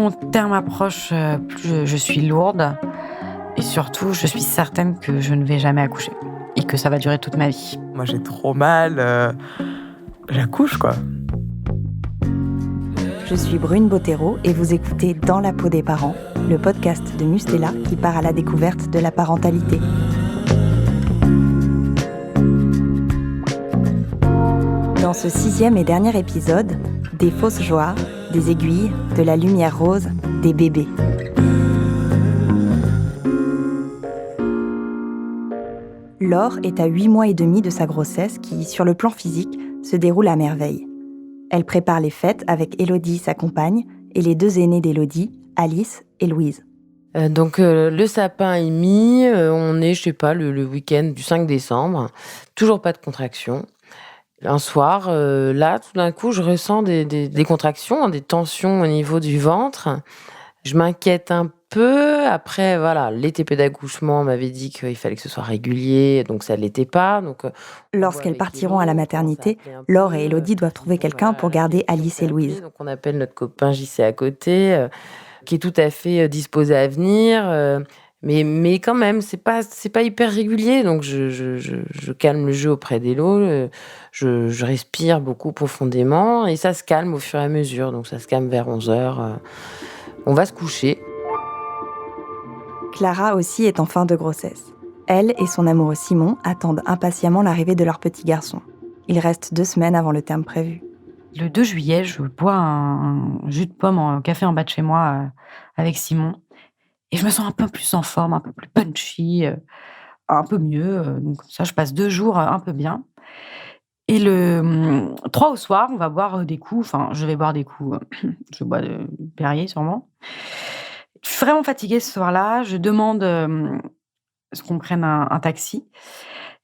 mon terme approche, plus je suis lourde et surtout, je suis certaine que je ne vais jamais accoucher et que ça va durer toute ma vie. Moi, j'ai trop mal. J'accouche, quoi. Je suis Brune Bottero et vous écoutez Dans la peau des parents, le podcast de Mustela qui part à la découverte de la parentalité. Dans ce 6e et dernier épisode, des fausses joies, des aiguilles, de la lumière rose, des bébés. Laure est à 8 mois et demi de sa grossesse qui, sur le plan physique, se déroule à merveille. Elle prépare les fêtes avec Élodie, sa compagne, et les 2 aînées d'Élodie, Alice et Louise. Donc le sapin est mis, on est, le week-end du 5 décembre, toujours pas de contraction. Un soir, là, tout d'un coup, je ressens des contractions, des tensions au niveau du ventre. Je m'inquiète un peu. Après, voilà, les TP d'accouchement m'avaient dit qu'il fallait que ce soit régulier, donc ça ne l'était pas. Lorsqu'elles partiront à la maternité, Laure et Élodie doivent trouver quelqu'un pour garder Alice et Louise. Donc on appelle notre copain JC à côté, qui est tout à fait disposé à venir. Mais quand même, c'est pas hyper régulier, donc je calme le jeu auprès d'Élo, je respire beaucoup profondément, et ça se calme au fur et à mesure, donc ça se calme vers 11h. On va se coucher. Clara aussi est en fin de grossesse. Elle et son amoureux Simon attendent impatiemment l'arrivée de leur petit garçon. Il reste 2 semaines avant le terme prévu. Le 2 juillet, je bois un jus de pomme en café en bas de chez moi avec Simon. Et je me sens un peu plus en forme, un peu plus punchy, un peu mieux. Donc ça, je passe 2 jours un peu bien. Et le 3 au soir, on va boire des coups. Enfin, je vais boire des coups. Je bois de Perrier, sûrement. Je suis vraiment fatiguée ce soir-là. Je demande qu'on prenne un taxi.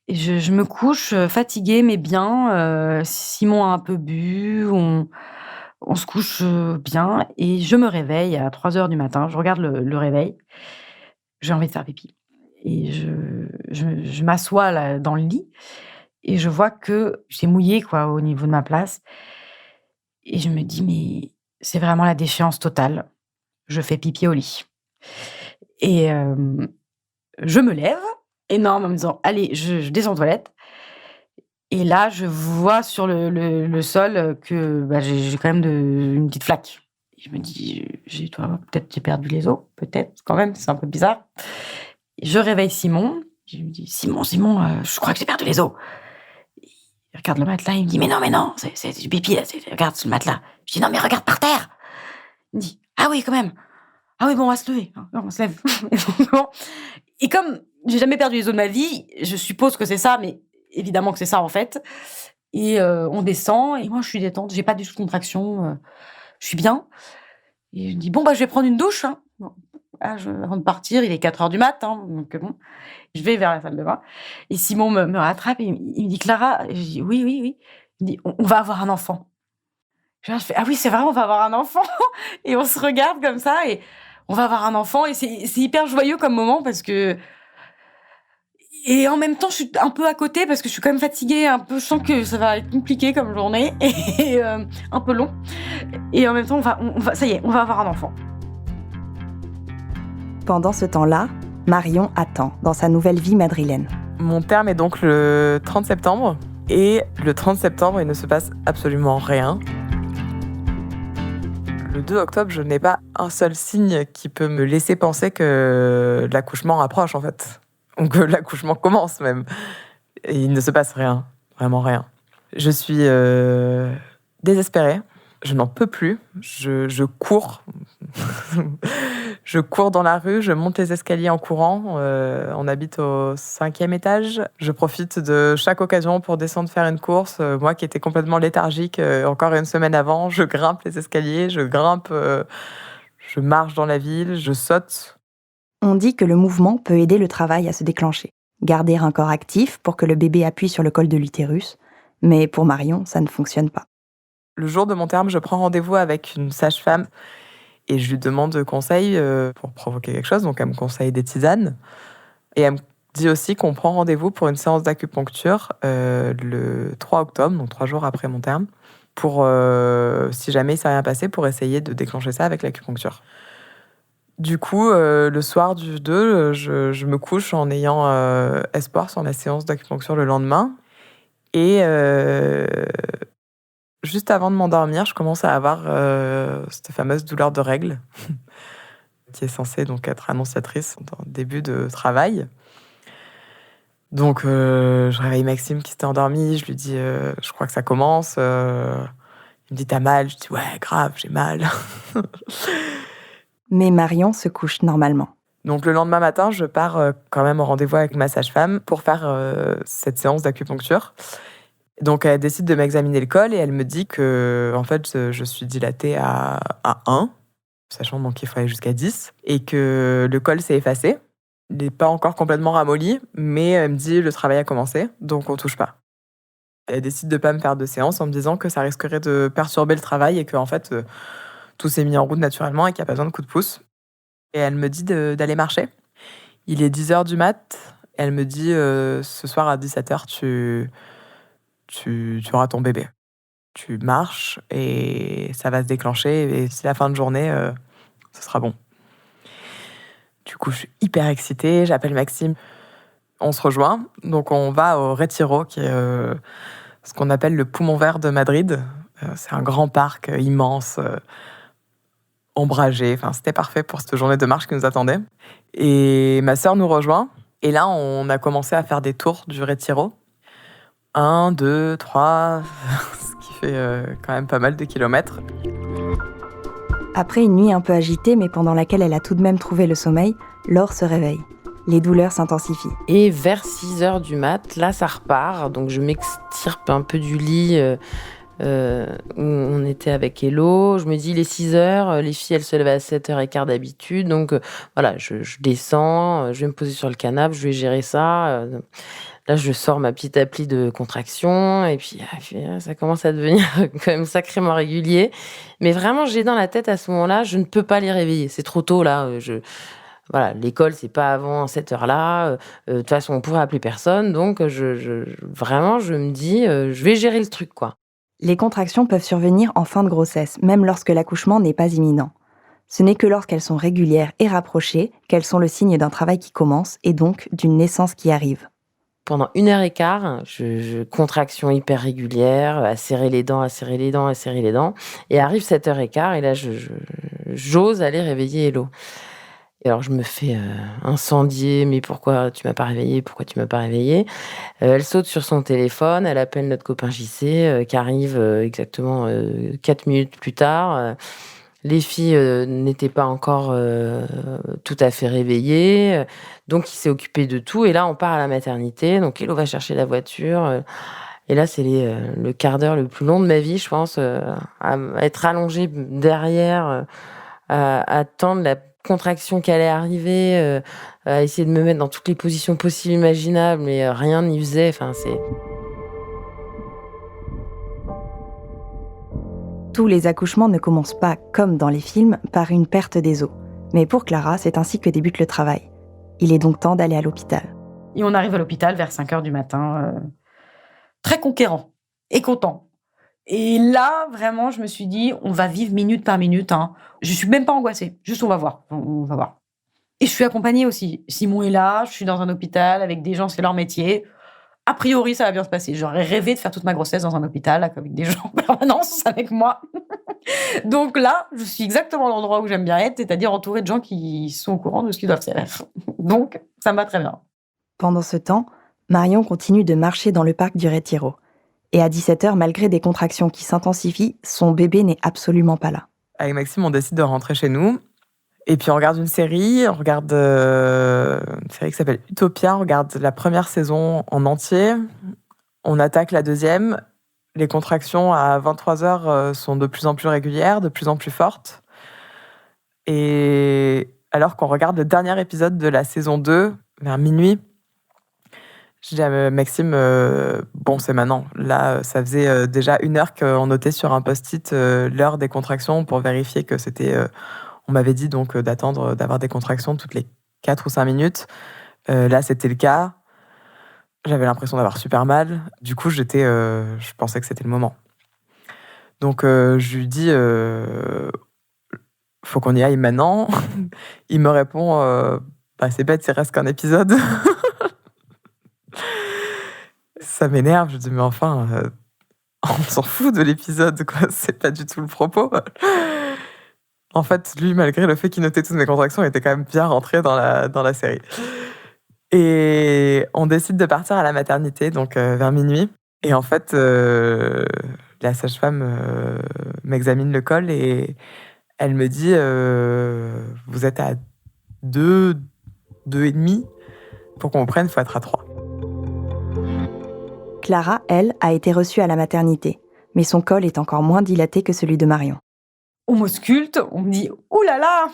Et je me couche fatiguée, mais bien. Simon a un peu bu. On se couche bien. Et je me réveille à 3h du matin. Je regarde le réveil. J'ai envie de faire pipi. Et je m'assois là, dans le lit. Et je vois que j'ai mouillé au niveau de ma place. Et je me dis, mais c'est vraiment la déchéance totale. Je fais pipi au lit. Et je me lève, énorme, en me disant, allez, je descends aux toilettes. Et là, je vois sur le sol que j'ai quand même une petite flaque. Et je me dis, peut-être j'ai perdu les os, peut-être, quand même, c'est un peu bizarre. Et je réveille Simon. Je lui dis, Simon, je crois que j'ai perdu les os. Il regarde le matelas, il me dit, mais non, c'est du pipi, là, regarde sur le matelas. Je dis, non, mais regarde par terre. Il me dit, ah oui, quand même. Ah oui, bon, on va se lever. On se lève. Et comme j'ai jamais perdu les os de ma vie, je suppose que c'est ça, mais évidemment que c'est ça, en fait. Et on descend, et moi, je suis détente, j'ai pas du tout de contraction, je suis bien. Et je dis, bon, je vais prendre une douche. Hein. Bon. Avant de partir, il est 4h du matin, donc bon, je vais vers la salle de bain. Et Simon me rattrape et il me dit, Clara, je dis, oui. Il me dit, on va avoir un enfant. Je fais, ah oui, c'est vrai, on va avoir un enfant. Et on se regarde comme ça, et on va avoir un enfant, et c'est hyper joyeux comme moment parce que... Et en même temps, je suis un peu à côté parce que je suis quand même fatiguée, un peu, je sens que ça va être compliqué comme journée, et un peu long. Et en même temps, on va, ça y est, on va avoir un enfant. Pendant ce temps-là, Marion attend dans sa nouvelle vie madrilène. Mon terme est donc le 30 septembre. Et le 30 septembre, il ne se passe absolument rien. Le 2 octobre, je n'ai pas un seul signe qui peut me laisser penser que l'accouchement approche, en fait. Ou que l'accouchement commence, même. Et il ne se passe rien. Vraiment rien. Je suis désespérée. Je n'en peux plus. Je cours. Je cours dans la rue, je monte les escaliers en courant. On habite au 5e étage. Je profite de chaque occasion pour descendre faire une course. Moi qui étais complètement léthargique encore une semaine avant, je grimpe les escaliers, je marche dans la ville, je saute. On dit que le mouvement peut aider le travail à se déclencher. Garder un corps actif pour que le bébé appuie sur le col de l'utérus. Mais pour Marion, ça ne fonctionne pas. Le jour de mon terme, je prends rendez-vous avec une sage-femme et je lui demande conseil pour provoquer quelque chose. Donc, elle me conseille des tisanes. Et elle me dit aussi qu'on prend rendez-vous pour une séance d'acupuncture le 3 octobre, donc 3 jours après mon terme. pour, si jamais il s'est rien passé, pour essayer de déclencher ça avec l'acupuncture. Du coup, le soir du 2, je me couche en ayant espoir sur ma séance d'acupuncture le lendemain. Et juste avant de m'endormir, je commence à avoir cette fameuse douleur de règles qui est censée donc être annonciatrice dans le début de travail. Donc, je réveille Maxime qui s'était endormi. Je lui dis, je crois que ça commence. Il me dit, t'as mal? Je dis, ouais, grave, j'ai mal. Mais Marion se couche normalement. Donc, le lendemain matin, je pars quand même au rendez-vous avec ma sage-femme pour faire cette séance d'acupuncture. Donc, elle décide de m'examiner le col et elle me dit que, en fait, je suis dilatée à 1, sachant donc qu'il faut aller jusqu'à 10, et que le col s'est effacé. Il n'est pas encore complètement ramolli, mais elle me dit le travail a commencé, donc on touche pas. Elle décide de pas me faire de séance en me disant que ça risquerait de perturber le travail et que en fait tout s'est mis en route naturellement et qu'il n'y a pas besoin de coup de pouce. Et elle me dit d'aller marcher. Il est 10h du mat. Elle me dit ce soir à 17h tu auras ton bébé. Tu marches et ça va se déclencher et c'est la fin de journée, ce sera bon. Du coup, je suis hyper excitée, j'appelle Maxime, on se rejoint. Donc, on va au Retiro, qui est ce qu'on appelle le poumon vert de Madrid. C'est un grand parc immense, ombragé. Enfin, c'était parfait pour cette journée de marche qui nous attendait. Et ma sœur nous rejoint. Et là, on a commencé à faire des tours du Retiro. 1, 2, 3, ce qui fait quand même pas mal de kilomètres. Après une nuit un peu agitée, mais pendant laquelle elle a tout de même trouvé le sommeil, Laure se réveille. Les douleurs s'intensifient. Et vers 6h du mat, là, ça repart. Donc, je m'extirpe un peu du lit où on était avec Hello. Je me dis, il est 6h. Les filles, elles se lèvent à 7h15 d'habitude. Donc, voilà, je descends. Je vais me poser sur le canapé. Je vais gérer ça. Là, je sors ma petite appli de contraction. Et puis, ça commence à devenir quand même sacrément régulier. Mais vraiment, j'ai dans la tête à ce moment-là, je ne peux pas les réveiller. C'est trop tôt, là. Voilà, l'école, c'est pas avant cette heure-là. De toute façon, on pourrait appeler personne. Donc, vraiment, je me dis, je vais gérer le truc, quoi. Les contractions peuvent survenir en fin de grossesse, même lorsque l'accouchement n'est pas imminent. Ce n'est que lorsqu'elles sont régulières et rapprochées qu'elles sont le signe d'un travail qui commence et donc d'une naissance qui arrive. Pendant 1h15, je contraction hyper régulière, à serrer les dents, à serrer les dents, à serrer les dents. Et arrive 7h15, et là, j'ose aller réveiller Hello. Et alors, je me fais incendier. Mais pourquoi tu m'as pas réveillée? Pourquoi tu m'as pas réveillée? Elle saute sur son téléphone, elle appelle notre copain JC, qui arrive exactement 4 minutes plus tard. Les filles n'étaient pas encore tout à fait réveillées. Donc, il s'est occupé de tout. Et là, on part à la maternité. Donc, Hello va chercher la voiture. Et là, c'est le quart d'heure le plus long de ma vie, je pense, à être allongée derrière, à attendre la contraction qui allait arriver, à essayer de me mettre dans toutes les positions possibles, imaginables, mais rien n'y faisait. Enfin, c'est... Tous les accouchements ne commencent pas, comme dans les films, par une perte des os. Mais pour Clara, c'est ainsi que débute le travail. Il est donc temps d'aller à l'hôpital. Et on arrive à l'hôpital vers 5h du matin, très conquérant et content. Et là, vraiment, je me suis dit, on va vivre minute par minute. Hein. Je suis même pas angoissée, juste on va voir. On va voir. Et je suis accompagnée aussi. Simon est là, je suis dans un hôpital avec des gens, c'est leur métier. A priori, ça va bien se passer. J'aurais rêvé de faire toute ma grossesse dans un hôpital avec des gens en permanence avec moi. Donc là, je suis exactement à l'endroit où j'aime bien être, c'est-à-dire entourée de gens qui sont au courant de ce qu'ils doivent faire. Donc, ça me va très bien. Pendant ce temps, Marion continue de marcher dans le parc du Retiro. Et à 17h, malgré des contractions qui s'intensifient, son bébé n'est absolument pas là. Avec Maxime, on décide de rentrer chez nous. Et puis on regarde une série. On regarde une série qui s'appelle Utopia. On regarde la première saison en entier. On attaque la deuxième. Les contractions à 23h sont de plus en plus régulières, de plus en plus fortes. Et alors qu'on regarde le dernier épisode de la saison 2, vers minuit, je dis à Maxime, bon, c'est maintenant. Là, ça faisait déjà 1 heure qu'on notait sur un post-it l'heure des contractions pour vérifier que c'était... on m'avait dit donc d'attendre d'avoir des contractions toutes les 4 ou 5 minutes. Là, c'était le cas. J'avais l'impression d'avoir super mal. Du coup, je pensais que c'était le moment. Donc je lui dis faut qu'on y aille maintenant. Il me répond bah, c'est bête, il reste qu'un épisode. Ça m'énerve, je dis mais enfin on s'en fout de l'épisode, quoi. C'est pas du tout le propos. En fait, lui, malgré le fait qu'il notait toutes mes contractions, il était quand même bien rentré dans la série. Et on décide de partir à la maternité, donc vers minuit. Et en fait, la sage-femme m'examine le col et elle me dit vous êtes à 2 et demi. Pour qu'on prenne, il faut être à 3. Clara, elle, a été reçue à la maternité, mais son col est encore moins dilaté que celui de Marion. On m'ausculte, on me dit « Ouh là là,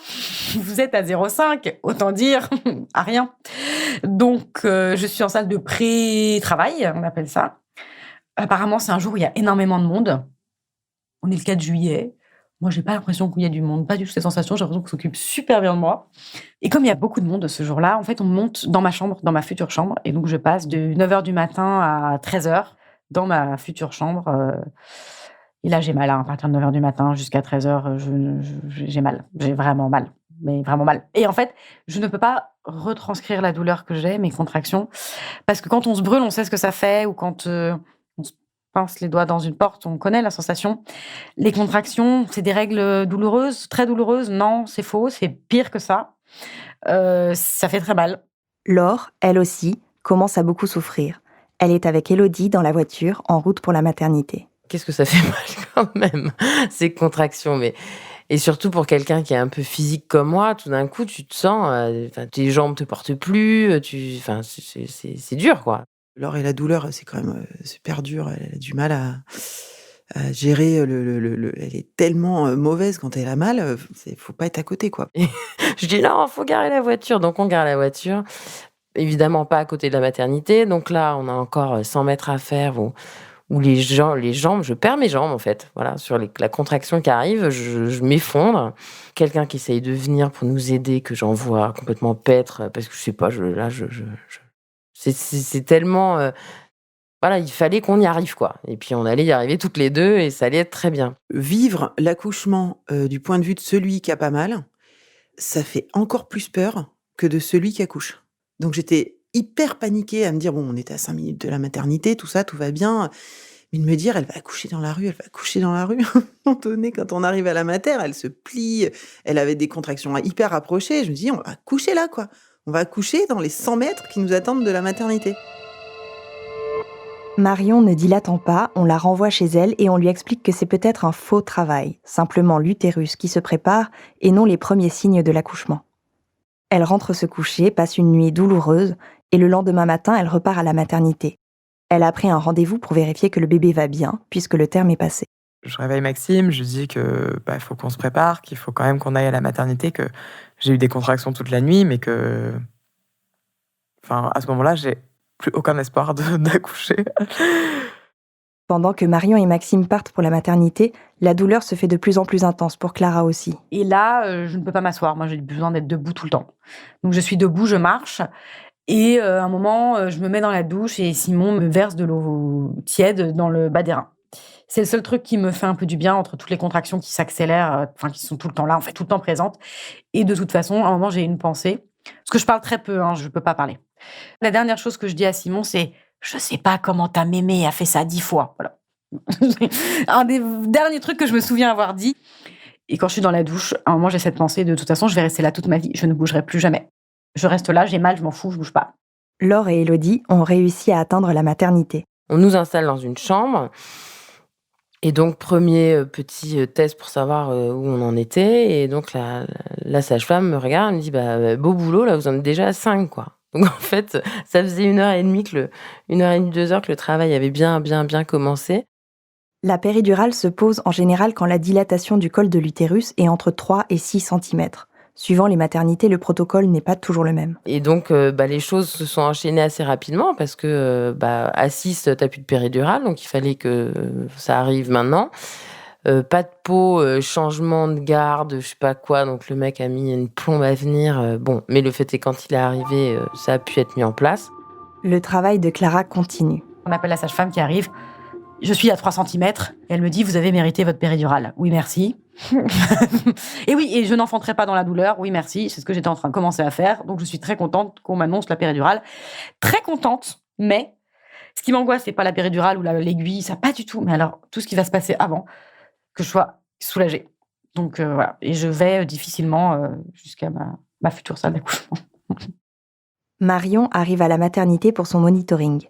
vous êtes à 0,5 », autant dire à rien. Donc, je suis en salle de pré-travail, on appelle ça. Apparemment, c'est un jour où il y a énormément de monde. On est le 4 juillet. Moi, j'ai pas l'impression qu'il y ait du monde, pas du tout cette sensation. J'ai l'impression qu'on s'occupe super bien de moi. Et comme il y a beaucoup de monde ce jour-là, en fait, on monte dans ma chambre, dans ma future chambre. Et donc, je passe de 9h du matin à 13h dans ma future chambre. Et là, j'ai mal. À partir de 9h du matin jusqu'à 13h, j'ai mal. J'ai vraiment mal. Mais vraiment mal. Et en fait, je ne peux pas retranscrire la douleur que j'ai, mes contractions. Parce que quand on se brûle, on sait ce que ça fait. Ou quand on se pince les doigts dans une porte, on connaît la sensation. Les contractions, c'est des règles douloureuses, très douloureuses. Non, c'est faux, c'est pire que ça. Ça fait très mal. Laure, elle aussi, commence à beaucoup souffrir. Elle est avec Élodie dans la voiture, en route pour la maternité. Qu'est-ce que ça fait mal quand même, ces contractions. Et surtout pour quelqu'un qui est un peu physique comme moi, tout d'un coup, tu te sens... tes jambes te portent plus, c'est dur, quoi. Laure et la douleur, c'est quand même super dur. Elle a du mal à gérer elle est tellement mauvaise quand elle a mal, faut pas être à côté, quoi. Je dis non, faut garer la voiture. Donc on gare la voiture. Évidemment pas à côté de la maternité. Donc là, on a encore 100 mètres à faire où les jambes, je perds mes jambes en fait. Voilà, sur la contraction qui arrive, je m'effondre. Quelqu'un qui essaye de venir pour nous aider, que j'envoie complètement paître, parce que je sais pas, c'est tellement... voilà, il fallait qu'on y arrive, quoi. Et puis on allait y arriver toutes les deux et ça allait être très bien. Vivre l'accouchement du point de vue de celui qui a pas mal, ça fait encore plus peur que de celui qui accouche. Donc j'étais hyper paniquée à me dire, bon, on était à 5 minutes de la maternité, tout ça, tout va bien. Mais de me dire, elle va accoucher dans la rue. À un moment donné, quand on arrive à la mater, elle se plie, elle avait des contractions hyper rapprochées. Je me dis, on va accoucher là, quoi. On va accoucher dans les 100 mètres qui nous attendent de la maternité. Marion ne dilatant pas, on la renvoie chez elle et on lui explique que c'est peut-être un faux travail, simplement l'utérus qui se prépare et non les premiers signes de l'accouchement. Elle rentre se coucher, passe une nuit douloureuse et le lendemain matin, elle repart à la maternité. Elle a pris un rendez-vous pour vérifier que le bébé va bien, puisque le terme est passé. Je réveille Maxime, je lui dis que faut qu'on se prépare, qu'il faut quand même qu'on aille à la maternité, que j'ai eu des contractions toute la nuit, mais que... Enfin, à ce moment-là, j'ai plus aucun espoir d'accoucher. Pendant que Marion et Maxime partent pour la maternité, la douleur se fait de plus en plus intense pour Clara aussi. Et là, je ne peux pas m'asseoir. Moi, j'ai besoin d'être debout tout le temps. Donc, je suis debout, je marche. Et à un moment, je me mets dans la douche et Simon me verse de l'eau tiède dans le bas des reins. C'est le seul truc qui me fait un peu du bien entre toutes les contractions qui s'accélèrent, qui sont tout le temps là, en fait, tout le temps présentes. Et de toute façon, à un moment, j'ai une pensée. Parce que je parle très peu, je ne peux pas parler. La dernière chose que je dis à Simon, c'est « Je sais pas comment ta mémé a fait ça 10 fois. » Voilà. Un des derniers trucs que je me souviens avoir dit. Et quand je suis dans la douche, à un moment, j'ai cette pensée de toute façon, je vais rester là toute ma vie. Je ne bougerai plus jamais. Je reste là, j'ai mal, je m'en fous, je bouge pas. Laure et Élodie ont réussi à atteindre la maternité. On nous installe dans une chambre. Et donc, premier petit test pour savoir où on en était. Et donc, la sage-femme me regarde et me dit beau boulot, là, vous en êtes déjà à 5, quoi. Donc, en fait, ça faisait 1h30, 1h30, 2h que le travail avait bien commencé. La péridurale se pose en général quand la dilatation du col de l'utérus est entre 3 et 6 cm. Suivant les maternités, le protocole n'est pas toujours le même. Et donc, les choses se sont enchaînées assez rapidement parce que, à 6, t'as plus de péridurale, donc il fallait que ça arrive maintenant. Pas de peau, changement de garde, je sais pas quoi, donc le mec a mis une plombe à venir. Mais le fait est quand il est arrivé, ça a pu être mis en place. Le travail de Clara continue. On appelle la sage-femme qui arrive. Je suis à 3 centimètres et elle me dit « Vous avez mérité votre péridurale. » Oui, merci. Et oui, et je n'enfanterai pas dans la douleur. Oui, merci. C'est ce que j'étais en train de commencer à faire. Donc, je suis très contente qu'on m'annonce la péridurale. Très contente, mais ce qui m'angoisse, c'est pas la péridurale ou l'aiguille, ça pas du tout. Mais alors, tout ce qui va se passer avant, que je sois soulagée. Donc, voilà. Et je vais difficilement jusqu'à ma future salle d'accouchement. Marion arrive à la maternité pour son monitoring.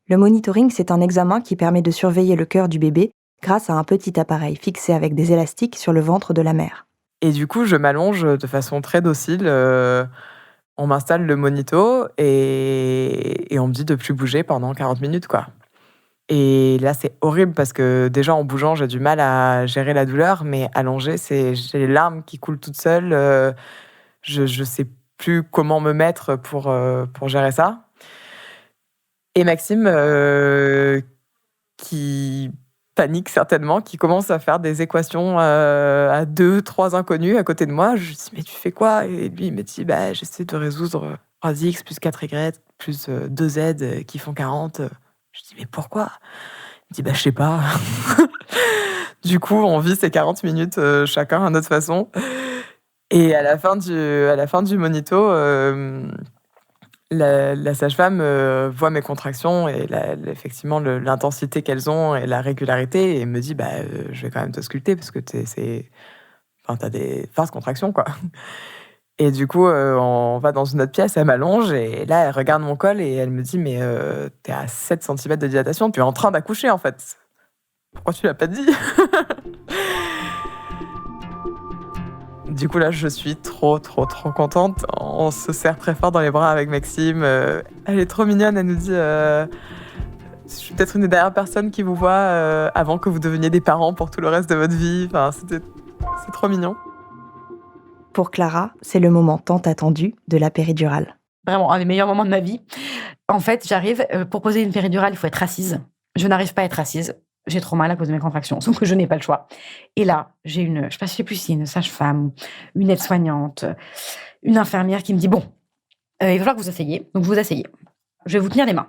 Le monitoring, c'est un examen qui permet de surveiller le cœur du bébé grâce à un petit appareil fixé avec des élastiques sur le ventre de la mère. Et du coup, je m'allonge de façon très docile. On m'installe le monito et on me dit de plus bouger pendant 40 minutes, quoi. Et là, c'est horrible parce que déjà, en bougeant, j'ai du mal à gérer la douleur, mais allongée, j'ai les larmes qui coulent toutes seules. Je sais plus comment me mettre pour gérer ça. Et Maxime, qui panique certainement, qui commence à faire des équations à 2-3 inconnus à côté de moi. Je lui dis, mais tu fais quoi? Et lui, il me dit, j'essaie de résoudre 3x plus 4y plus 2z qui font 40. Je dis, mais pourquoi? Il me dit, je sais pas. Du coup, on vit ces 40 minutes chacun à notre façon. Et à la fin du monito, la sage-femme voit mes contractions et effectivement l'intensité qu'elles ont et la régularité et me dit je vais quand même te sculpter parce que t'as des fortes contractions, quoi. Et du coup on va dans une autre pièce, elle m'allonge et là elle regarde mon col et elle me dit mais t'es à 7 cm de dilatation, tu es en train d'accoucher en fait. Pourquoi tu l'as pas dit? Du coup, là, je suis trop contente. On se serre très fort dans les bras avec Maxime. Elle est trop mignonne. Elle nous dit je suis peut-être une des dernières personnes qui vous voit avant que vous deveniez des parents pour tout le reste de votre vie. Enfin, c'est trop mignon. Pour Clara, c'est le moment tant attendu de la péridurale. Vraiment, un des meilleurs moments de ma vie. En fait, j'arrive, pour poser une péridurale, il faut être assise. Je n'arrive pas à être assise. J'ai trop mal à cause de mes contractions, sauf que je n'ai pas le choix. Et là, j'ai je sais plus si c'est une sage-femme, une aide-soignante, une infirmière qui me dit, bon, il va falloir que vous asseyez. Donc, vous vous asseyez. Je vais vous tenir les mains.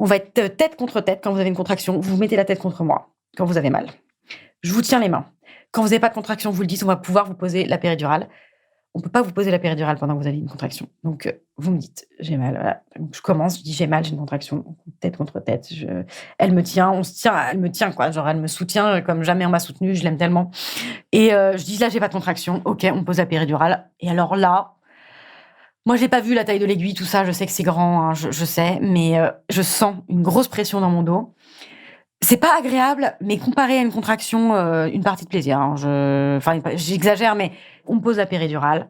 On va être tête contre tête quand vous avez une contraction. Vous mettez la tête contre moi quand vous avez mal. Je vous tiens les mains. Quand vous n'avez pas de contraction, vous le dites, on va pouvoir vous poser la péridurale. On ne peut pas vous poser la péridurale pendant que vous avez une contraction. Donc, vous me dites, j'ai mal. Voilà. Donc, je commence, je dis, j'ai mal, j'ai une contraction, tête contre tête. Elle me tient, on se tient, elle me tient, quoi. Genre, elle me soutient comme jamais on m'a soutenue, je l'aime tellement. Et je dis, là, j'ai pas de contraction. OK, on pose la péridurale. Et alors là, moi, j'ai pas vu la taille de l'aiguille, tout ça. Je sais que c'est grand, hein, je sais, mais je sens une grosse pression dans mon dos. C'est pas agréable, mais comparé à une contraction, une partie de plaisir. Hein. J'exagère, mais on me pose la péridurale.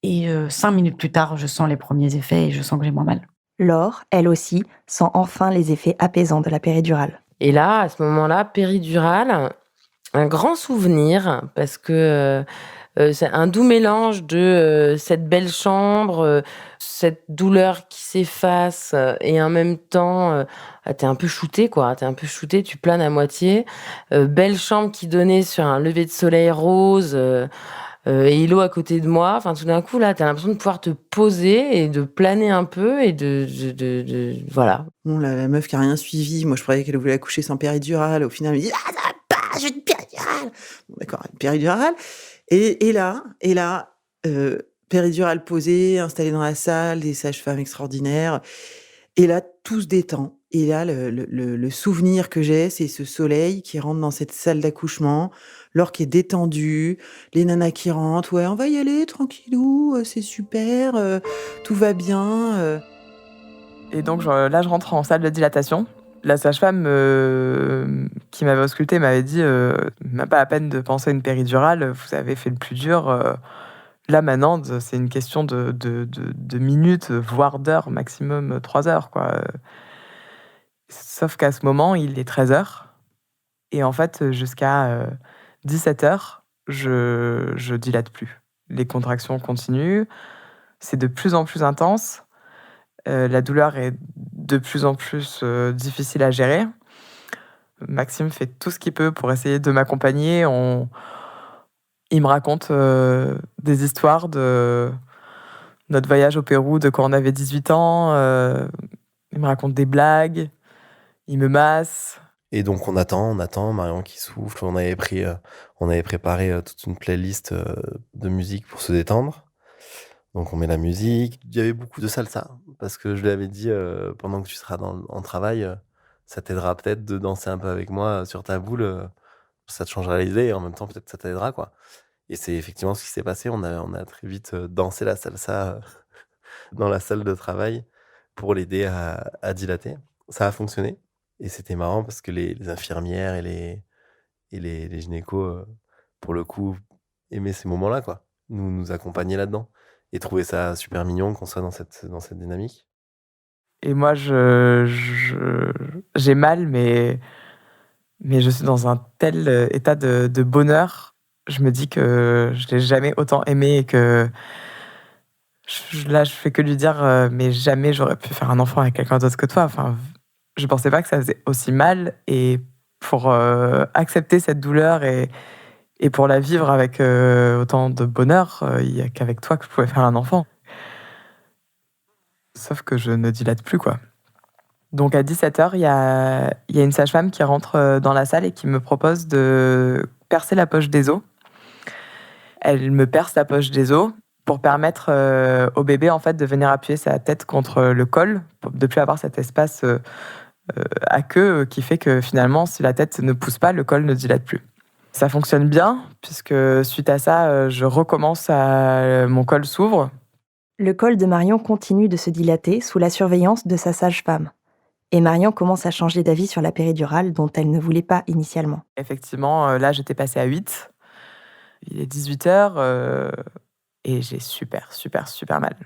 Et 5 minutes plus tard, je sens les premiers effets et je sens que j'ai moins mal. Laure, elle aussi, sent enfin les effets apaisants de la péridurale. Et là, à ce moment-là, péridurale, un grand souvenir, parce que c'est un doux mélange de cette belle chambre, cette douleur qui s'efface, et en même temps, t'es un peu shooté, quoi. T'es un peu shooté, tu planes à moitié. Belle chambre qui donnait sur un lever de soleil rose, et Hilo à côté de moi. Enfin, tout d'un coup, là, t'as l'impression de pouvoir te poser et de planer un peu et voilà. Bon, la meuf qui a rien suivi, moi je croyais qu'elle voulait accoucher sans péridurale. Au final, elle me dit ah, ça va pas, j'ai une péridurale. Bon, d'accord, une péridurale. Et là, péridurale posée, installée dans la salle, des sages-femmes extraordinaires. Et là, tout se détend. Et là, le souvenir que j'ai, c'est ce soleil qui rentre dans cette salle d'accouchement, Laure qui est détendue, les nanas qui rentrent, ouais, on va y aller, tranquillou, c'est super, tout va bien. Et donc là, je rentre en salle de dilatation. La sage-femme qui m'avait auscultée m'avait dit même pas la peine de penser à une péridurale, vous avez fait le plus dur. Là, maintenant, c'est une question de minutes, voire d'heures, maximum 3 heures, quoi. Sauf qu'à ce moment, il est 13h. Et en fait, jusqu'à 17h, je dilate plus. Les contractions continuent. C'est de plus en plus intense. La douleur est de plus en plus difficile à gérer. Maxime fait tout ce qu'il peut pour essayer de m'accompagner. Il me raconte des histoires de notre voyage au Pérou, de quand on avait 18 ans. Il me raconte des blagues. Il me masse. Et donc on attend, Marion qui souffle. On avait préparé toute une playlist de musique pour se détendre. Donc on met la musique. Il y avait beaucoup de salsa, parce que je lui avais dit, pendant que tu seras en travail, ça t'aidera peut-être de danser un peu avec moi sur ta boule. Ça te changera les idées et en même temps peut-être ça t'aidera, quoi. Et c'est effectivement ce qui s'est passé. On a très vite dansé la salsa dans la salle de travail pour l'aider à dilater. Ça a fonctionné. Et c'était marrant parce que les infirmières et les gynécos, pour le coup, aimaient ces moments-là, quoi. Nous accompagnaient là-dedans. Et trouvaient ça super mignon qu'on soit dans cette dynamique. Et moi, j'ai mal, mais je suis dans un tel état de bonheur. Je me dis que je l'ai jamais autant aimé et que là, je fais que lui dire mais jamais j'aurais pu faire un enfant avec quelqu'un d'autre que toi. Enfin, je pensais pas que ça faisait aussi mal. Et pour accepter cette douleur et pour la vivre avec autant de bonheur, il n'y a qu'avec toi que je pouvais faire un enfant. Sauf que je ne dilate plus, quoi. Donc à 17h, il y a une sage-femme qui rentre dans la salle et qui me propose de percer la poche des os. Elle me perce la poche des os pour permettre au bébé en fait de venir appuyer sa tête contre le col, pour ne plus avoir cet espace à queue qui fait que finalement, si la tête ne pousse pas, le col ne dilate plus. Ça fonctionne bien, puisque suite à ça, je recommence mon col s'ouvre. Le col de Marion continue de se dilater sous la surveillance de sa sage-femme. Et Marion commence à changer d'avis sur la péridurale dont elle ne voulait pas initialement. Effectivement, là, j'étais passée à 8. Il est 18h et j'ai super mal.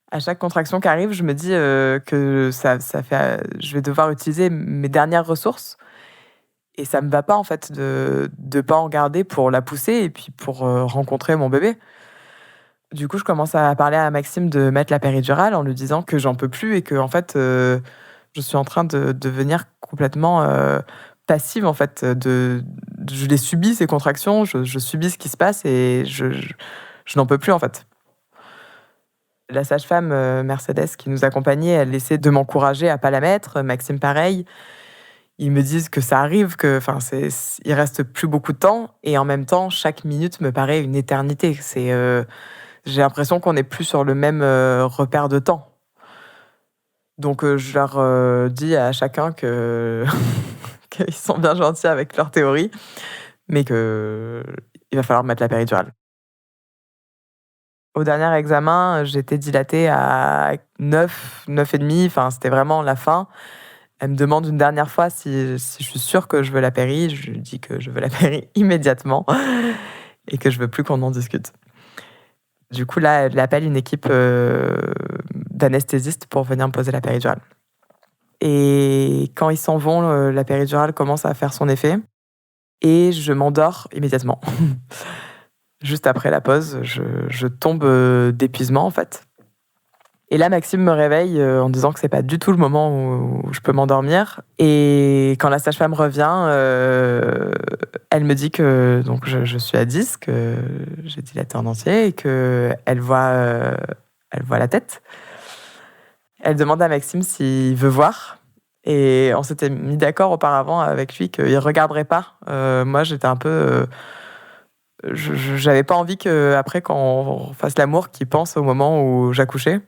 À chaque contraction qui arrive, je me dis que ça fait, je vais devoir utiliser mes dernières ressources. Et ça me va pas, en fait, de pas en garder pour la pousser et puis pour rencontrer mon bébé. Du coup, je commence à parler à Maxime de mettre la péridurale en lui disant que j'en peux plus et que, en fait, je suis en train de devenir complètement passive, en fait. Je les subis, ces contractions, je subis ce qui se passe et je n'en peux plus, en fait. La sage-femme Mercedes qui nous accompagnait, elle essaie de m'encourager à pas la mettre. Maxime, pareil. Ils me disent que ça arrive, il reste plus beaucoup de temps et en même temps, chaque minute me paraît une éternité. J'ai l'impression qu'on n'est plus sur le même repère de temps. Donc je leur dis à chacun qu'ils sont bien gentils avec leur théorie, mais qu'il va falloir mettre la péridurale. Au dernier examen, j'étais dilatée à 9, 9,5, enfin c'était vraiment la fin. Elle me demande une dernière fois si je suis sûre que je veux la péri. Je lui dis que je veux la péri immédiatement et que je veux plus qu'on en discute. Du coup, là, elle appelle une équipe d'anesthésistes pour venir me poser la péridurale. Et quand ils s'en vont, la péridurale commence à faire son effet et je m'endors immédiatement. Juste après la pause, je tombe d'épuisement, en fait. Et là, Maxime me réveille en disant que c'est pas du tout le moment où je peux m'endormir. Et quand la sage-femme revient, elle me dit que donc je suis à 10, que j'ai dilaté en entier et qu'elle voit la tête. Elle demande à Maxime s'il veut voir. Et on s'était mis d'accord auparavant avec lui qu'il regarderait pas. Moi, j'étais un peu... j'avais pas envie qu'après, quand on fasse l'amour, qu'il pense au moment où j'accouchais.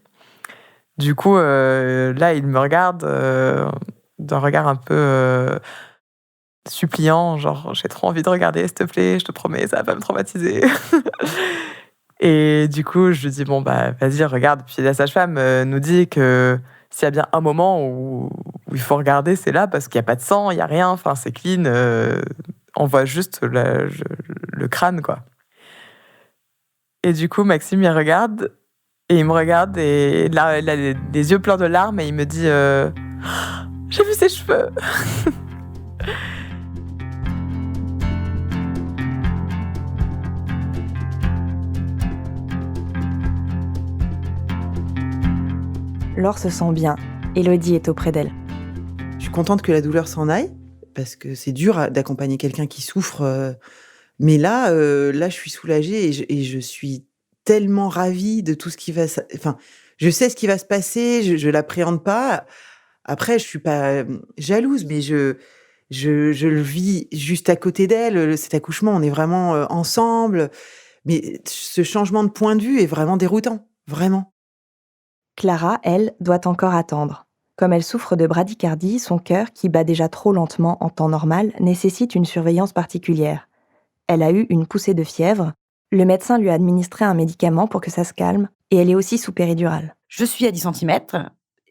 Du coup, là, il me regarde d'un regard un peu suppliant, genre « j'ai trop envie de regarder, s'il te plaît, je te promets, ça va pas me traumatiser ». Et du coup, je lui dis « bon, bah, vas-y, regarde ». Puis la sage-femme nous dit que s'il y a bien un moment où il faut regarder, c'est là, parce qu'il n'y a pas de sang, il n'y a rien, enfin, c'est clean, on voit juste le crâne, quoi. Et du coup, Maxime, il regarde... Et il me regarde et là, il a les yeux pleins de larmes et il me dit « J'ai vu ses cheveux !» Laure se sent bien. Élodie est auprès d'elle. Je suis contente que la douleur s'en aille, parce que c'est dur d'accompagner quelqu'un qui souffre. Mais là, je suis soulagée et je suis tellement ravie de tout ce qui va... Enfin, je sais ce qui va se passer, je l'appréhende pas. Après, je suis pas jalouse, mais je le vis juste à côté d'elle. Cet accouchement, on est vraiment ensemble. Mais ce changement de point de vue est vraiment déroutant, vraiment. Clara, elle, doit encore attendre. Comme elle souffre de bradycardie, son cœur, qui bat déjà trop lentement en temps normal, nécessite une surveillance particulière. Elle a eu une poussée de fièvre. Le médecin lui a administré un médicament pour que ça se calme, et elle est aussi sous péridurale. Je suis à 10 centimètres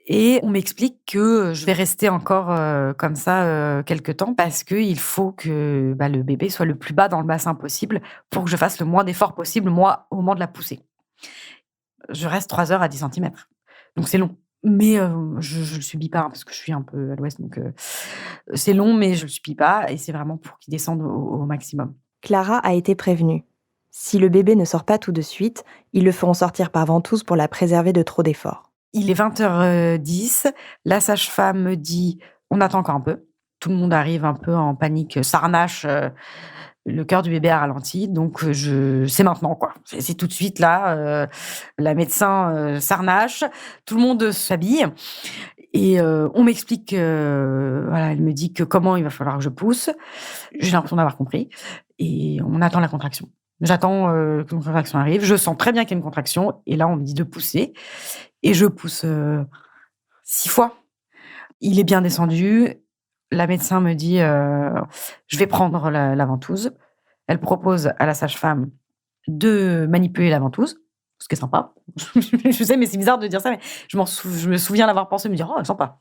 et on m'explique que je vais rester encore comme ça quelque temps parce qu'il faut que le bébé soit le plus bas dans le bassin possible pour que je fasse le moins d'efforts possible, moi, au moment de la poussée. Je reste 3 heures à 10 centimètres. Donc c'est long. Mais je le subis pas, hein, parce que je suis un peu à l'ouest, donc c'est long, mais je le subis pas et c'est vraiment pour qu'il descende au maximum. Clara a été prévenue. Si le bébé ne sort pas tout de suite, ils le feront sortir par ventouse pour la préserver de trop d'efforts. Il est 20h10, la sage-femme me dit: «On attend encore un peu». Tout le monde arrive un peu en panique, s'harnache, le cœur du bébé a ralenti, donc c'est maintenant, quoi. C'est tout de suite là, la médecin, s'harnache, tout le monde s'habille et on m'explique, voilà, elle me dit que comment il va falloir que je pousse. J'ai l'impression d'avoir compris et on attend la contraction. J'attends, que la contraction arrive, je sens très bien qu'il y a une contraction et là, on me dit de pousser et je pousse, 6 fois. Il est bien descendu. La médecin me dit, «Je vais prendre la ventouse». Elle propose à la sage-femme de manipuler la ventouse, ce qui est sympa. Je sais, mais c'est bizarre de dire ça, mais je me souviens l'avoir pensé, me dire: «Oh, sympa».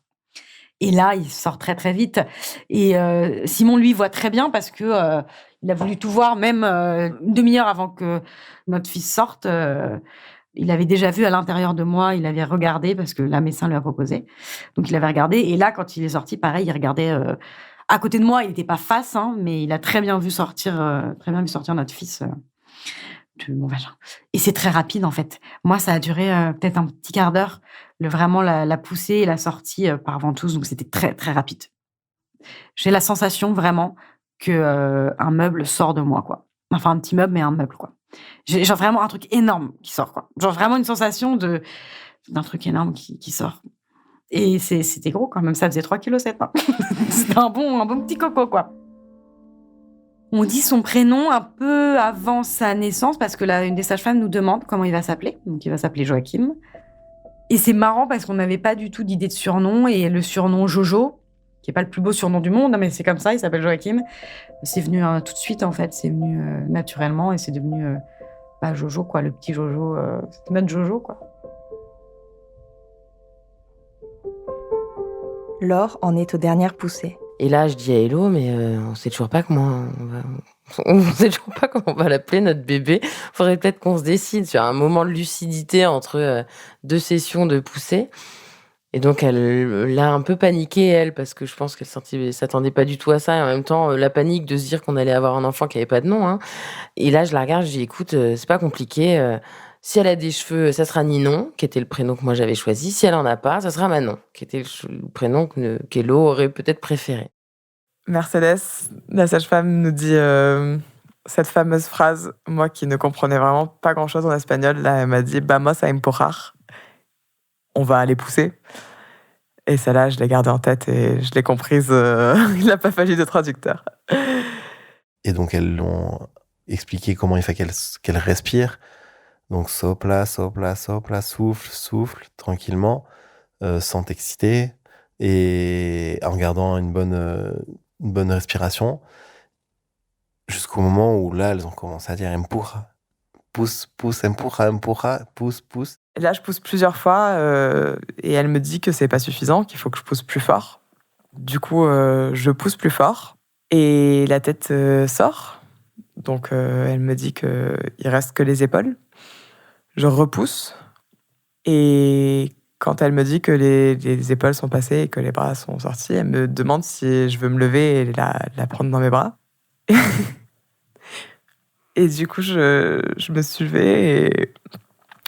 Et là, il sort très, très vite et Simon, lui, voit très bien parce que, il a voulu tout voir même, 1/2 heure avant que notre fils sorte, il avait déjà vu à l'intérieur de moi, il avait regardé parce que la médecin lui a proposé. Donc il avait regardé et là, quand il est sorti, pareil, il regardait, à côté de moi. Il était pas face, hein, mais il a très bien vu sortir notre fils, de mon vagin et c'est très rapide, en fait. Moi, ça a duré, peut-être un petit quart d'heure, vraiment la poussée et la sortie, par ventouse, donc c'était très, très rapide. J'ai la sensation vraiment que, un meuble sort de moi, quoi. Enfin, un petit meuble, mais un meuble, quoi. J'ai genre vraiment un truc énorme qui sort, quoi. Genre vraiment une sensation d'un truc énorme qui sort et c'était gros quand même, ça faisait 3,7 kg, hein. C'était un bon petit coco, quoi. On dit son prénom un peu avant sa naissance parce que une des sages-femmes nous demande comment il va s'appeler. Donc il va s'appeler Joachim et c'est marrant parce qu'on n'avait pas du tout d'idée de surnom et le surnom Jojo, qui est pas le plus beau surnom du monde, hein, mais c'est comme ça, il s'appelle Joachim. C'est venu, tout de suite, en fait, c'est venu, naturellement et c'est devenu, Jojo, quoi, le petit Jojo, c'était notre Jojo, quoi. Laure en est aux dernières poussées. Et là, je dis à Hello, mais on sait toujours pas on sait toujours pas comment on va l'appeler, notre bébé. Faudrait peut-être qu'on se décide sur un moment de lucidité entre 2 sessions de poussée. Et donc, elle l'a un peu paniqué, elle, parce que je pense qu'elle s'attendait pas du tout à ça. Et en même temps, la panique de se dire qu'on allait avoir un enfant qui avait pas de nom, hein. Et là, je la regarde, je dis: «Écoute, c'est pas compliqué, si elle a des cheveux, ça sera Ninon, qui était le prénom que moi j'avais choisi. Si elle en a pas, ça sera Manon, qui était le prénom qu'Hello aurait peut-être préféré». Mercedes, la sage-femme, nous dit cette fameuse phrase, moi qui ne comprenais vraiment pas grand-chose en espagnol, là, elle m'a dit «Vamos a empujar». On va aller pousser. Et celle-là, je l'ai gardée en tête et je l'ai comprise. Il n'a pas fallu de traducteur. Et donc, elles l'ont expliqué comment il faut qu'elle respire. Donc, sopla, sopla, sopla, souffle, souffle, tranquillement, sans t'exciter et en gardant une bonne respiration. Jusqu'au moment où là, elles ont commencé à dire empuja, pousse, pousse, empuja, empuja, pousse, pousse. Et là, je pousse plusieurs fois et elle me dit que c'est pas suffisant, qu'il faut que je pousse plus fort. Du coup, je pousse plus fort et la tête sort. Donc, elle me dit qu'il reste que les épaules. Je repousse et quand elle me dit que les épaules sont passées et que les bras sont sortis, elle me demande si je veux me lever et la prendre dans mes bras. Et du coup, je me suis levée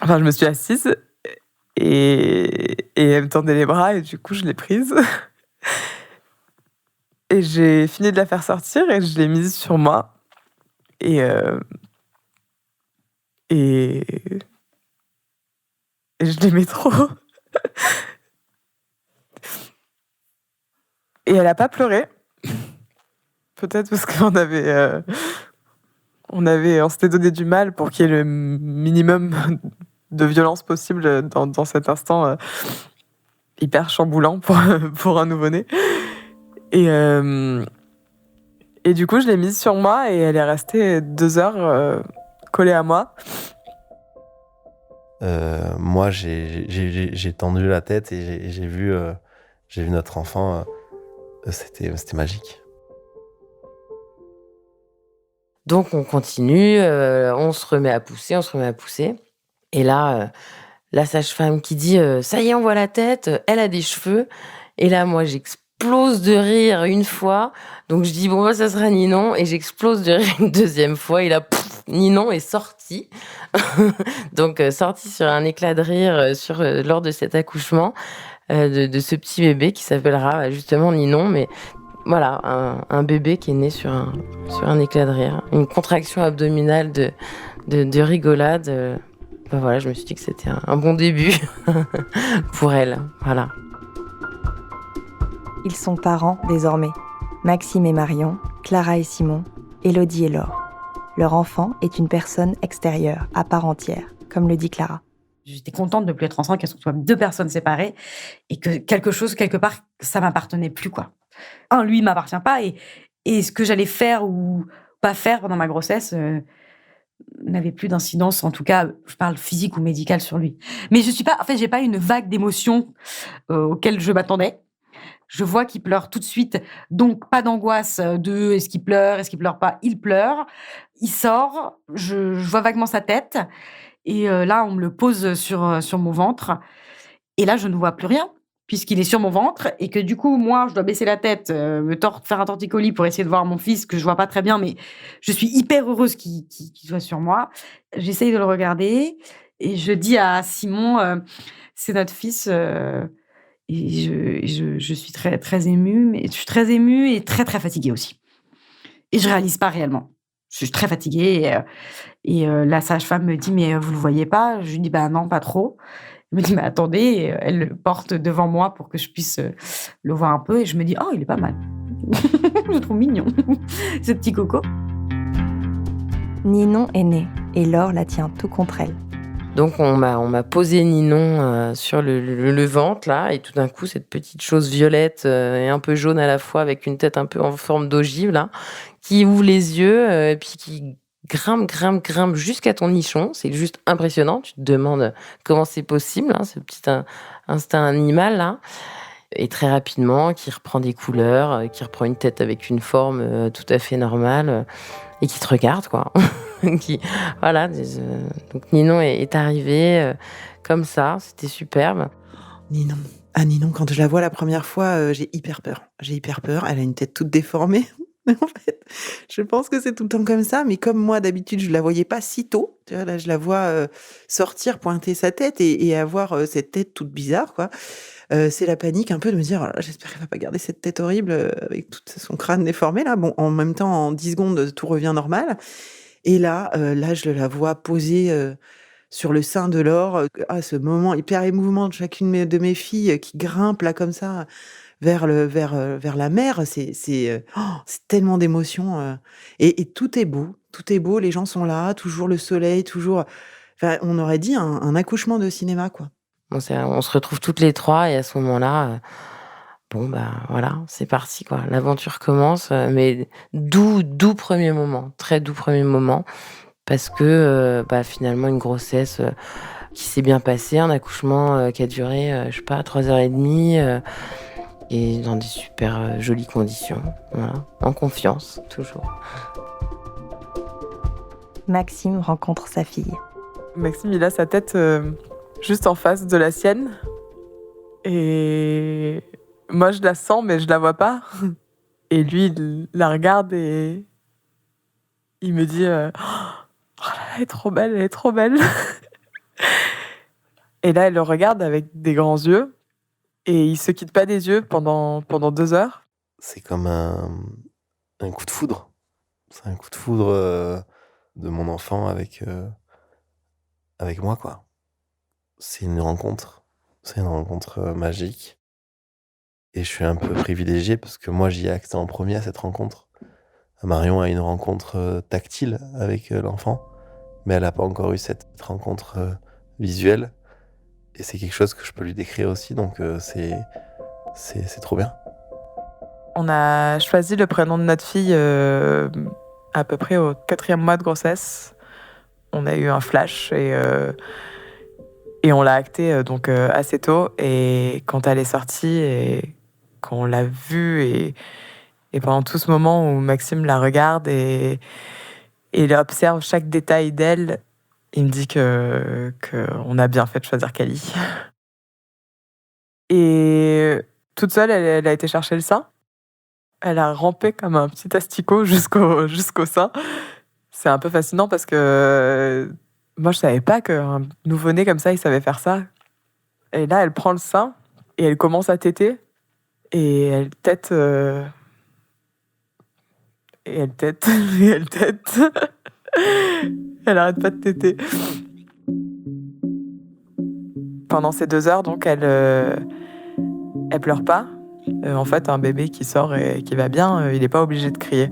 je me suis assise et elle me tendait les bras et du coup, je l'ai prise. Et j'ai fini de la faire sortir et je l'ai mise sur moi. Et je l'aimais trop. Et elle a pas pleuré. Peut-être parce on s'était donné du mal pour qu'il y ait le minimum de violence possible dans cet instant hyper chamboulant pour un nouveau-né. Et du coup, je l'ai mise sur moi et elle est restée 2 heures collée à moi. Moi, j'ai tendu la tête et j'ai vu notre enfant. C'était magique. Donc on continue, on se remet à pousser. Et là, la sage-femme qui dit ça y est, on voit la tête, elle a des cheveux. Et là, moi, j'explose de rire une fois. Donc je dis bon, bah, ça sera Ninon. Et j'explose de rire une deuxième fois. Et là, Ninon est sorti. Donc sorti sur un éclat de rire lors de cet accouchement de ce petit bébé qui s'appellera justement Ninon. Mais voilà, un bébé qui est né sur un éclat de rire, une contraction abdominale de rigolade. Voilà, je me suis dit que c'était un bon début pour elle. Voilà. Ils sont parents désormais. Maxime et Marion, Clara et Simon, Élodie et Laure. Leur enfant est une personne extérieure, à part entière, comme le dit Clara. J'étais contente de ne plus être enceinte, qu'elles soient 2 personnes séparées et que quelque chose, quelque part, ça m'appartenait plus, quoi. Lui, il m'appartient pas et ce que j'allais faire ou pas faire pendant ma grossesse n'avait plus d'incidence, en tout cas, je parle physique ou médicale sur lui. Mais j'ai pas une vague d'émotions auxquelles je m'attendais. Je vois qu'il pleure tout de suite, donc pas d'angoisse de est-ce qu'il pleure pas, il pleure, il sort, je vois vaguement sa tête et là on me le pose sur mon ventre et là je ne vois plus rien puisqu'il est sur mon ventre et que du coup moi je dois baisser la tête, faire un torticolis pour essayer de voir mon fils que je vois pas très bien mais je suis hyper heureuse qu'il soit sur moi. J'essaye de le regarder et je dis à Simon c'est notre fils et je suis très, très émue, mais je suis très émue et très, très fatiguée aussi. Et je réalise pas réellement. Je suis très fatiguée la sage-femme me dit: «Mais vous le voyez pas?» Je lui dis: «Bah non, pas trop». Elle me dit: «Mais attendez» et elle le porte devant moi pour que je puisse le voir un peu et je me dis: «Oh, il est pas mal». Je le trouve mignon, ce petit coco. Ninon est née et Laure la tient tout contre elle. Donc on m'a posé Ninon sur le ventre là et tout d'un coup cette petite chose violette et un peu jaune à la fois avec une tête un peu en forme d'ogive là qui ouvre les yeux et puis qui grimpe jusqu'à ton nichon. C'est juste impressionnant. Tu te demandes comment c'est possible, hein, ce petit instinct animal là. Et très rapidement, qui reprend des couleurs, qui reprend une tête avec une forme tout à fait normale et qui te regarde, quoi. Voilà. Donc Ninon est arrivée comme ça, c'était superbe. Ninon. Ah, Ninon, quand je la vois la première fois, j'ai hyper peur. Elle a une tête toute déformée. Mais en fait, je pense que c'est tout le temps comme ça. Mais comme moi, d'habitude, je la voyais pas si tôt. Tu vois, là, je la vois sortir, pointer sa tête et avoir cette tête toute bizarre, quoi. C'est la panique un peu de me dire: «Oh là là, j'espère qu'elle va pas garder cette tête horrible, avec tout son crâne déformé là». Bon, en même temps, en 10 secondes, tout revient normal et là, je la vois posée, sur le sein de Laure, ce moment hyper émouvant de chacune de mes filles, qui grimpent là comme ça vers la mer, c'est tellement d'émotions, et tout est beau, les gens sont là, toujours le soleil, toujours enfin, on aurait dit un accouchement de cinéma, quoi. On se retrouve toutes les 3 et à ce moment-là, bon, bah, voilà, c'est parti, quoi. L'aventure commence, mais doux premier moment, très doux premier moment parce que, bah, finalement une grossesse, qui s'est bien passée, un accouchement, qui a duré, je sais pas 3 heures et demie, et dans des super, jolies conditions, voilà, en confiance, toujours. Maxime rencontre sa fille. Maxime, il a sa tête juste en face de la sienne. Et moi, je la sens, mais je la vois pas. Et lui, il la regarde et il me dit oh là là, elle est trop belle, elle est trop belle. Et là, elle le regarde avec des grands yeux. Et il se quitte pas des yeux pendant 2 heures. C'est comme un coup de foudre. C'est un coup de foudre de mon enfant avec moi, quoi. C'est une rencontre magique. Et je suis un peu privilégié parce que moi, j'y ai accès en premier à cette rencontre. Marion a une rencontre tactile avec l'enfant, mais elle n'a pas encore eu cette rencontre visuelle. Et c'est quelque chose que je peux lui décrire aussi, donc c'est trop bien. On a choisi le prénom de notre fille à peu près au 4e mois de grossesse. On a eu un flash et on l'a acté donc assez tôt. Et quand elle est sortie et quand on l'a vue et pendant tout ce moment où Maxime la regarde et il observe chaque détail d'elle, il me dit qu'on a bien fait de choisir Kali. Et toute seule, elle a été chercher le sein. Elle a rampé comme un petit asticot jusqu'au sein. C'est un peu fascinant parce que moi, je savais pas qu'un nouveau-né comme ça, il savait faire ça. Et là, elle prend le sein et elle commence à téter. Et elle tète. Et elle tète. Et elle tète. Elle arrête pas de téter. Pendant ces 2 heures, donc, elle pleure pas. En fait, un bébé qui sort et qui va bien, il n'est pas obligé de crier.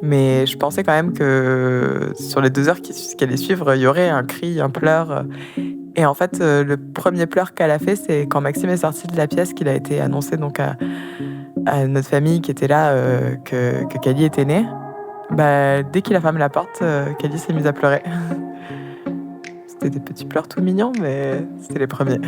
Mais je pensais quand même que sur les 2 heures qui allaient suivre, il y aurait un cri, un pleur. Et en fait, le premier pleur qu'elle a fait, c'est quand Maxime est sorti de la pièce, qu'il a été annoncé donc à notre famille qui était là, que Kali était née. Dès qu'il a fermé la porte, Kali s'est mise à pleurer. C'était des petits pleurs tout mignons, mais c'était les premiers.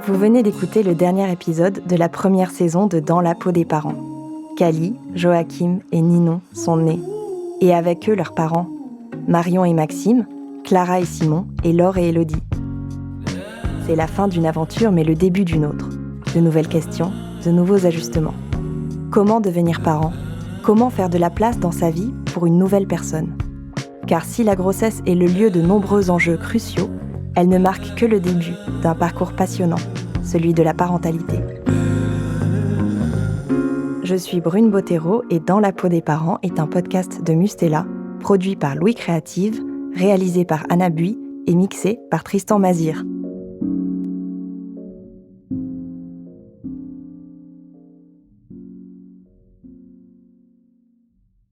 Vous venez d'écouter le dernier épisode de la première saison de Dans la peau des parents. Kali, Joachim et Ninon sont nés. Et avec eux, leurs parents. Marion et Maxime, Clara et Simon, et Laure et Élodie. C'est la fin d'une aventure, mais le début d'une autre. De nouvelles questions, de nouveaux ajustements. Comment devenir parent ? Comment faire de la place dans sa vie pour une nouvelle personne ? Car si la grossesse est le lieu de nombreux enjeux cruciaux, elle ne marque que le début d'un parcours passionnant, celui de la parentalité. Je suis Brune Bottero et Dans la peau des parents est un podcast de Mustela, produit par Louis Créative, réalisé par Anna Bui et mixé par Tristan Mazir.